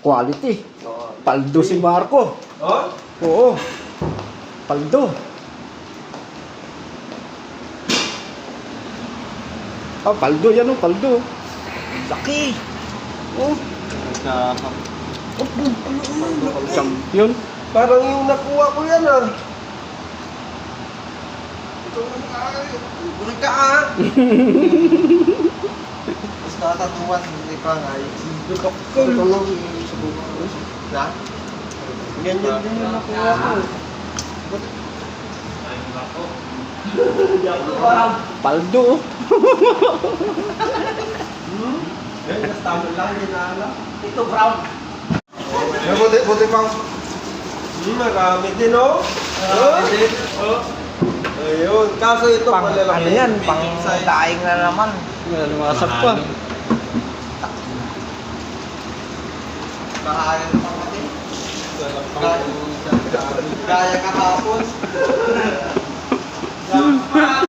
Quality. Oo. Paldo si Marco. Oh? Oo. Paldo. Paldo yan o, paldo. Laki. Oh. Champion. Parang yung nakuha ko yan ah. Bulit ka ah. Mas nakatatuwan. Hindi pa nga. Tulong sa buka. Na? Ganyan din yung nakuha ko. Paldo. Yan, mas tama lang. Ginala. Ito brown. Buti pa. Marami din oh. Marami din. Oh. Ayun. Kaso ito Pang malalaki. ano yan, pang Medium size. daing na naman. Lumasap pa. Mahal pa pati. Gaya kahapon.